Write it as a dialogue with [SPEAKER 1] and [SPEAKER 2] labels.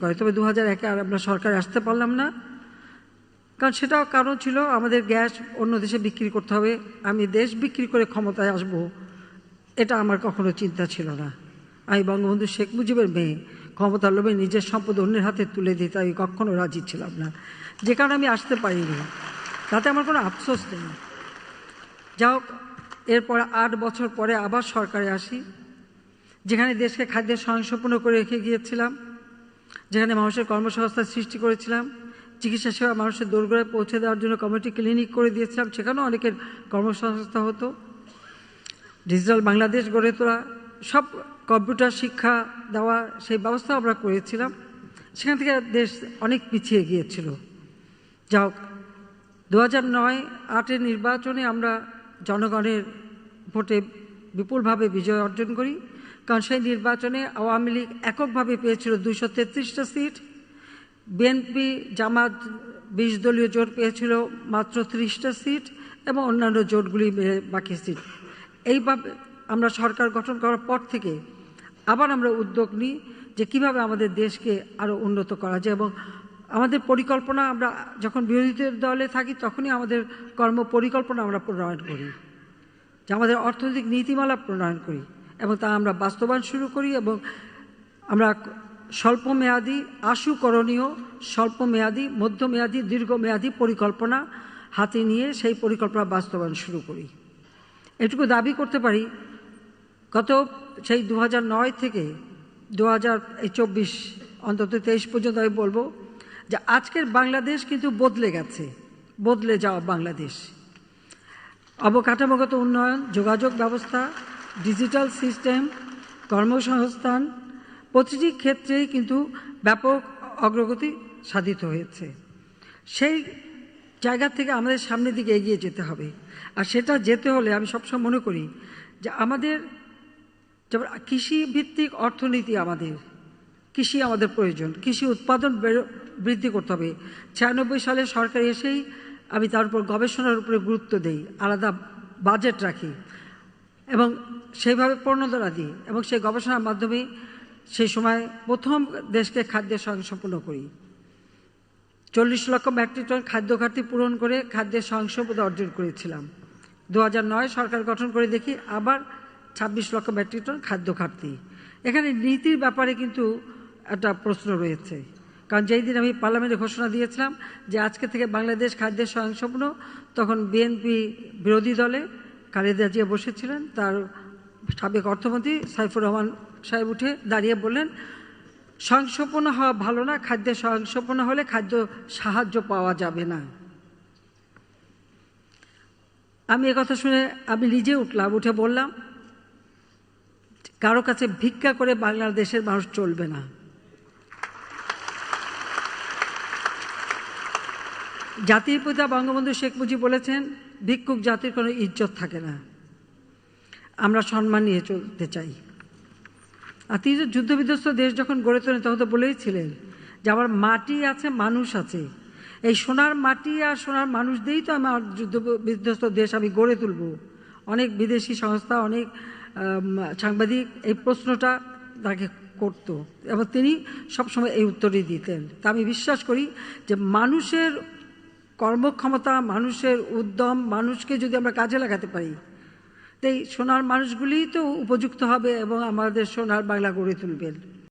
[SPEAKER 1] করে। তবে 2001-এ আর আমরা সরকারে আসতে পারলাম না, কারণ সেটাও কারণ ছিল আমাদের গ্যাস অন্য দেশে বিক্রি করতে হবে। আমি দেশ বিক্রি করে ক্ষমতায় আসব, এটা আমার কখনো চিন্তা ছিল না। আমি বঙ্গবন্ধু শেখ মুজিবের মেয়ে, ক্ষমতার লোভে নিজের সম্পদ অন্যের হাতে তুলে দিতে আমি কখনো রাজি ছিলাম না, যে কারণে আমি আসতে পারিনি। তাতে আমার কোনো আফসোস নেই। যাই হোক, এরপর 8 বছর পরে আবার সরকারে আসি, যেখানে দেশকে খাদ্যের স্বয়ংসম্পূর্ণ করে রেখে গিয়েছিলাম, যেখানে মানুষের কর্মসংস্থান সৃষ্টি করেছিলাম, চিকিৎসা সেবা মানুষের দোরগোড়ায় পৌঁছে দেওয়ার জন্য কমিউনিটি ক্লিনিক করে দিয়েছিলাম, সেখানেও অনেকের কর্মসংস্থান হতো। ডিজিটাল বাংলাদেশ গড়ে তোলা, সব কম্পিউটার শিক্ষা দেওয়া, সেই ব্যবস্থা আমরা করেছিলাম। সেখান থেকে দেশ অনেক পিছিয়ে গিয়েছিল। যা হোক, 2009-8-এর নির্বাচনে আমরা জনগণের ভোটে বিপুলভাবে বিজয় অর্জন করি, কারণ সেই নির্বাচনে আওয়ামী লীগ এককভাবে পেয়েছিল 233টা সিট, বিএনপি জামাত 20 দলীয় জোট পেয়েছিল মাত্র 30টা সিট, এবং অন্যান্য জোটগুলি বাকি সিট। এইভাবে আমরা সরকার গঠন করার পর থেকে আবার আমরা উদ্যোগ নিই যে কীভাবে আমাদের দেশকে আরও উন্নত করা যায়, এবং আমাদের পরিকল্পনা, আমরা যখন বিরোধী দলে থাকি তখনই আমাদের কর্মপরিকল্পনা আমরা প্রণয়ন করি, যে আমাদের অর্থনৈতিক নীতিমালা প্রণয়ন করি, এবং তা আমরা বাস্তবায়ন শুরু করি। এবং আমরা স্বল্পমেয়াদী, আশু করণীয়, স্বল্পমেয়াদী, মধ্যমেয়াদী, দীর্ঘমেয়াদী পরিকল্পনা হাতে নিয়ে সেই পরিকল্পনা বাস্তবায়ন শুরু করি। এটুকু দাবি করতে পারি, গত সেই 2009 থেকে 2024 অন্তত 23 পর্যন্ত আমি বলবো যে আজকের বাংলাদেশ কিন্তু বদলে গেছে, বদলে যাওয়া বাংলাদেশ। অবকাঠামোগত উন্নয়ন, যোগাযোগ ব্যবস্থা, ডিজিটাল সিস্টেম, কর্মসংস্থান, প্রতিটি ক্ষেত্রেই কিন্তু ব্যাপক অগ্রগতি সাধিত হয়েছে। সেই জায়গা থেকে আমাদের সামনের দিকে এগিয়ে যেতে হবে। আর সেটা যেতে হলে আমি সবসময় মনে করি যে আমাদের যেমন কৃষিভিত্তিক অর্থনীতি, আমাদের কৃষি আমাদের প্রয়োজন, কৃষি উৎপাদন বৃদ্ধি করতে হবে। 96 সালে সরকার এসেই আমি তার উপর গবেষণার উপরে গুরুত্ব দেই, আলাদা বাজেট রাখি এবং সেইভাবে প্রণোদনা দিই, এবং সেই গবেষণার মাধ্যমে সেই সময় প্রথম দেশকে খাদ্যের স্বয়ংসম্পূর্ণ করি। 40 লক্ষ মেট্রিক টন খাদ্য ঘাটতি পূরণ করে খাদ্যের স্বয়ংসম্পূর্ণতা অর্জন করেছিলাম। 2009 সরকার গঠন করে দেখি আবার 26 লক্ষ মেট্রিক টন খাদ্য ঘাটতি। এখানে নীতির ব্যাপারে কিন্তু একটা প্রশ্ন রয়েছে, কারণ যেই দিন আমি পার্লামেন্টে ঘোষণা দিয়েছিলাম যে আজকে থেকে বাংলাদেশ খাদ্যের স্বয়ংসম্পূর্ণ, তখন বিএনপি বিরোধী দলে খালেদা জিয়া বসেছিলেন, তার সাবেক অর্থমন্ত্রী সাইফুর রহমান সাহেব উঠে দাঁড়িয়ে বললেন, স্বয়ংসম্পূর্ণ হওয়া ভালো না, খাদ্যের স্বয়ংসম্পূর্ণ হলে খাদ্য সাহায্য পাওয়া যাবে না। আমি একথা শুনে আমি নিজে উঠলাম, উঠে বললাম, কারো কাছে ভিক্ষা করে বাংলাদেশের মানুষ চলবে না। জাতির পিতা বঙ্গবন্ধু শেখ মুজিব বলেছেন, ভিক্ষুক জাতির কোনো ইজ্জত থাকে না, আমরা সম্মান নিয়ে চলতে চাই। আর তিনি যুদ্ধবিধ্বস্ত দেশ যখন গড়ে তোলেন তখন তো বলেইছিলেন যে আমার মাটি আছে, মানুষ আছে, এই সোনার মাটি আর সোনার মানুষ দিয়েই তো আমার যুদ্ধবিধ্বস্ত দেশ আমি গড়ে তুলব। অনেক বিদেশি সংস্থা, অনেক সাংবাদিক এই প্রশ্নটা তাকে করত, এবং তিনি সবসময় এই উত্তরই দিতেন। তা আমি বিশ্বাস করি যে মানুষের কর্মক্ষমতা, মানুষের উদ্যম, মানুষকে যদি আমরা কাজে লাগাতে পারি, তাই সোনার মানুষগুলিই তো উপযুক্ত হবে এবং আমাদের সোনার বাংলা গড়ে তুলবেন।